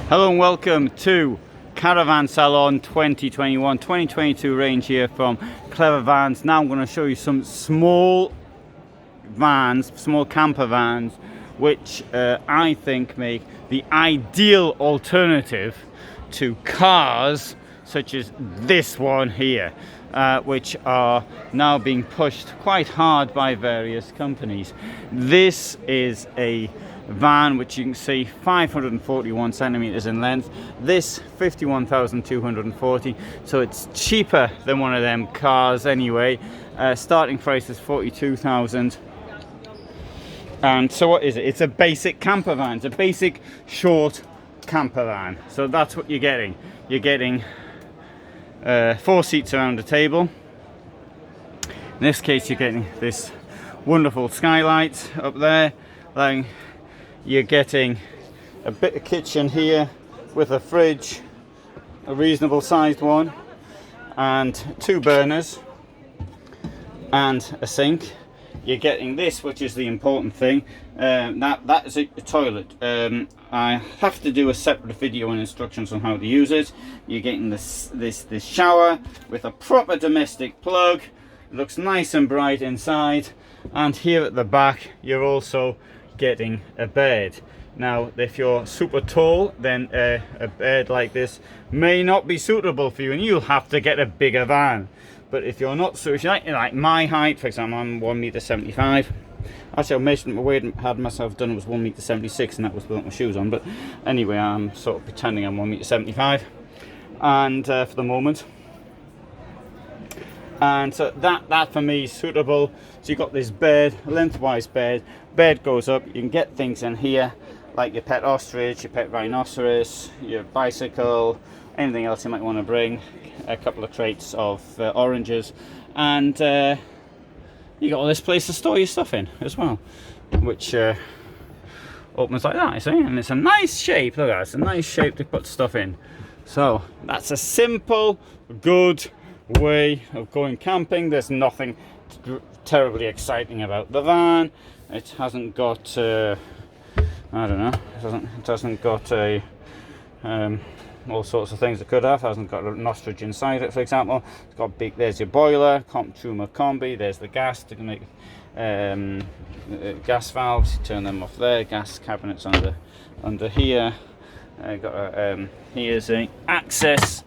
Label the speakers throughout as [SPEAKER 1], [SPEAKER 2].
[SPEAKER 1] Hello and welcome to Caravan Salon 2021-2022 range here from Clever Vans. Now I'm going to show you some small vans, small camper vans, which I think make the ideal alternative to cars such as this one here, which are now being pushed quite hard by various companies. This is a van which you can see 541 centimeters in length, this 51,240, so it's cheaper than one of them cars anyway. Starting price is 42,000. And so what is it? It's a basic camper van. It's a basic short camper van. So that's what you're getting. You're getting 4 seats around the table. In this case you're getting this wonderful skylight up there. You're getting a bit of kitchen here with a fridge, a reasonable sized one, and 2 burners and a sink. You're getting this, which is the important thing. That is a toilet. I have to do a separate video and instructions on how to use it. You're getting this shower with a proper domestic plug. It looks nice and bright inside, and here at the back you're also getting a bed. Now if you're super tall, then a bed like this may not be suitable for you and you'll have to get a bigger van. But if you're not so, like my height, for example, I'm 1.75 m. Actually, I measured my weight, had myself done, it was 1.76 m, and that was without my shoes on. But anyway, I'm sort of pretending I'm 1.75 m, and for the moment. And so that for me is suitable. So you've got this bed, lengthwise bed goes up, you can get things in here like your pet ostrich, your pet rhinoceros, your bicycle, anything else you might want to bring, a couple of crates of oranges, and you got all this place to store your stuff in as well, which opens like that, you see, and it's a nice shape. Look at that, it's a nice shape to put stuff in. So that's a simple, good way of going camping. There's nothing terribly exciting about the van. It hasn't got I don't know, it hasn't got a all sorts of things it could have. It hasn't got an ostrich inside it, for example. It's got big, there's your boiler, Truma combi, there's the gas to make gas valves, you turn them off there, gas cabinets under here. Got a here's a access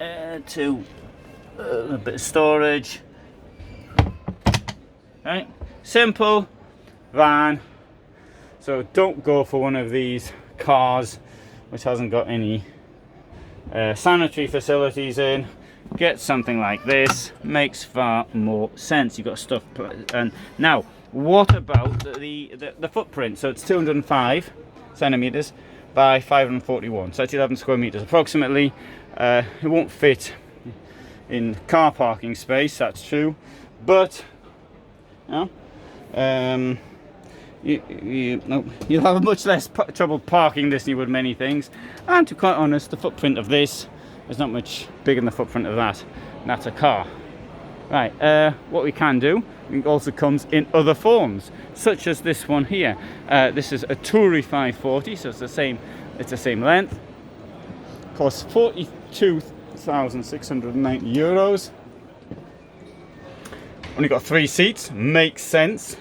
[SPEAKER 1] to a bit of storage. Right, simple van. So don't go for one of these cars which hasn't got any sanitary facilities in. Get something like this, makes far more sense. You've got stuff. And now, what about the footprint? So it's 205 centimeters by 541, so that's 11 square meters approximately. It won't fit in car parking space, that's true, but you know, you'll have much less trouble parking this than you would many things. And to be quite honest, the footprint of this is not much bigger than the footprint of that, and that's a car. Right, what we can do, it also comes in other forms, such as this one here. This is a Toury 540, so it's the same length. Costs 42,690 euros. Only got 3 seats, makes sense.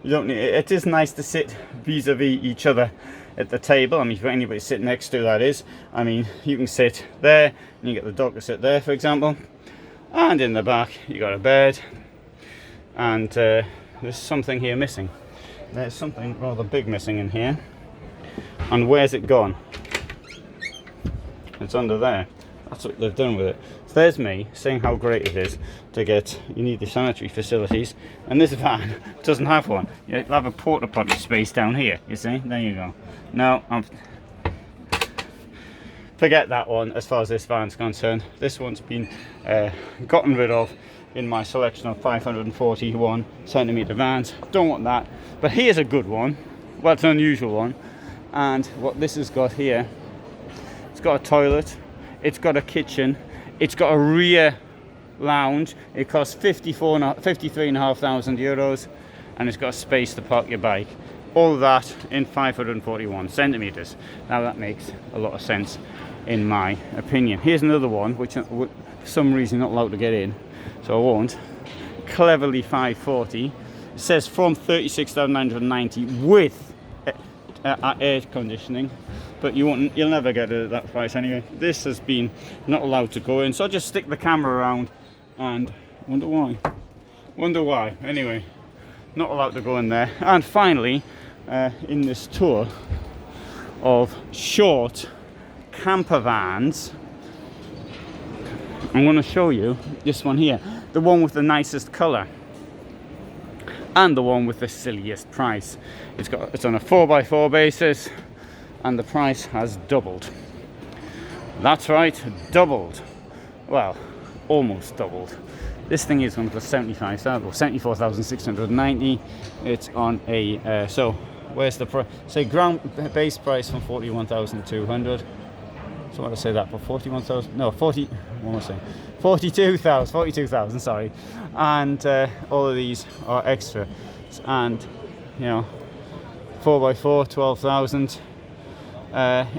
[SPEAKER 1] You don't need, it is nice to sit vis-a-vis each other at the table. I mean, if anybody sit next to, that is. I mean, you can sit there, and you get the dog to sit there, for example. And in the back, you got a bed. And there's something here missing. There's something rather big missing in here. And where's it gone? It's under there. That's what they've done with it. So there's me saying how great it is to get, you need the sanitary facilities, and this van doesn't have one. You'll have a porta potty space down here, you see, there you go. No, forget that one as far as this van's concerned. This one's been gotten rid of in my selection of 541 centimeter vans. Don't want that, but here's a good one. Well, it's an unusual one, and what this has got here, it's got a toilet, it's got a kitchen, it's got a rear lounge. It costs 53,500 euros, and it's got a space to park your bike. all of that in 541 centimeters. Now that makes a lot of sense in my opinion. Here's another one which for some reason not allowed to get in, so I won't. Cleverly 540. It says from 36,990 with air conditioning, but you'll never get it at that price anyway. This has been not allowed to go in, so I'll just stick the camera around and wonder why. Anyway, not allowed to go in there. And finally, in this tour of short camper vans, I'm going to show you this one here, the one with the nicest color and the one with the silliest price. It's on a 4x4 basis and the price has doubled. That's right, doubled. Well, almost doubled. This thing is going to cost 75,000 or 74,690. It's on a so where's the price? Say ground base price from 41,200. So what did I say that for? 41,000? No, 40. What was I saying? 42,000. Sorry. And all of these are extra. And you know, 4x4, 12,000.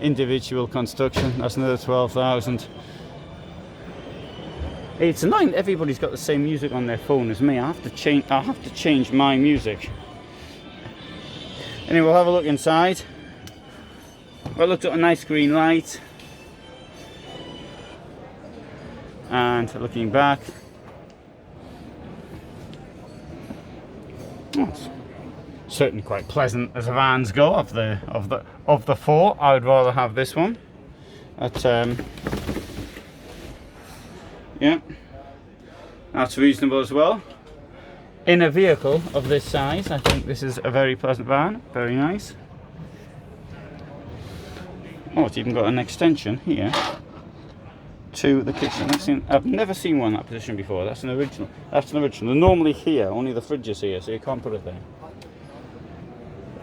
[SPEAKER 1] Individual construction. That's another 12,000. It's annoying. Everybody's got the same music on their phone as me. I have to change my music. Anyway, we'll have a look inside. I looked at a nice green light. And looking back, oh, it's certainly quite pleasant as vans go. Of the four, I would rather have this one. Yeah, that's reasonable as well. In a vehicle of this size, I think this is a very pleasant van. Very nice. Oh, it's even got an extension here to the kitchen. I've never seen one in that position before. That's an original. They're normally here, only the fridge is here, so you can't put it there.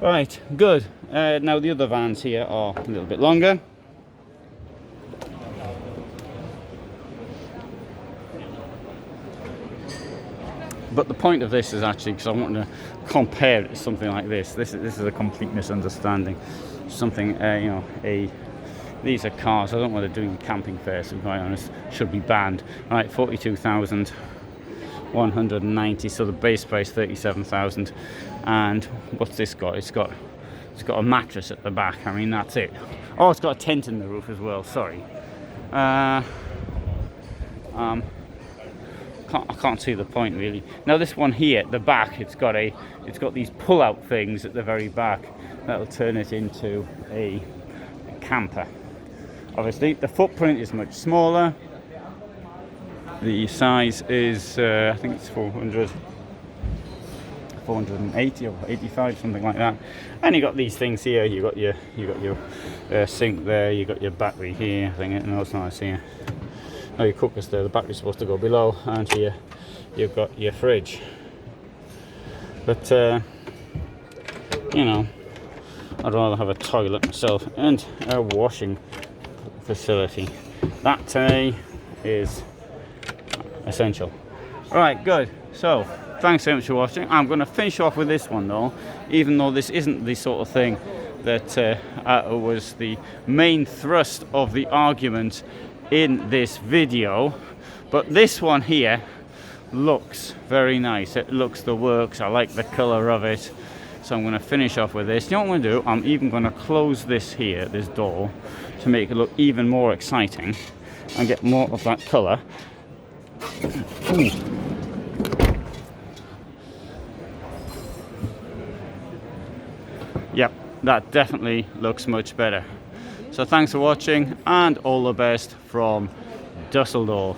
[SPEAKER 1] Right, good. Now the other vans here are a little bit longer. But the point of this is actually because I want to compare it to something like this. This is a complete misunderstanding. Something, you know, these are cars. I don't want to do camping fairs, to be quite honest. Should be banned. Right, 42,190. So the base price 37,000. And what's this got? It's got a mattress at the back. I mean, that's it. Oh, it's got a tent in the roof as well. Sorry. I can't see the point really. Now this one here at the back, it's got these pull-out things at the very back that'll turn it into a camper. Obviously, the footprint is much smaller. The size is, I think it's 480 or 85, something like that. And you got these things here. You got your sink there. You got your battery here. I think it's nice here. Oh, your cooker's there. The battery's supposed to go below, and here you've got your fridge. But you know, I'd rather have a toilet myself and a washing facility. That to me is essential. Right, good. So thanks so much for watching. I'm going to finish off with this one though, even though this isn't the sort of thing that was the main thrust of the argument in this video. But this one here looks very nice. It looks the works. I like the color of it. So I'm going to finish off with this. You know what I'm going to do? I'm even going to close this here, this door, to make it look even more exciting and get more of that color. Ooh. Yep, that definitely looks much better. So thanks for watching and all the best from Dusseldorf.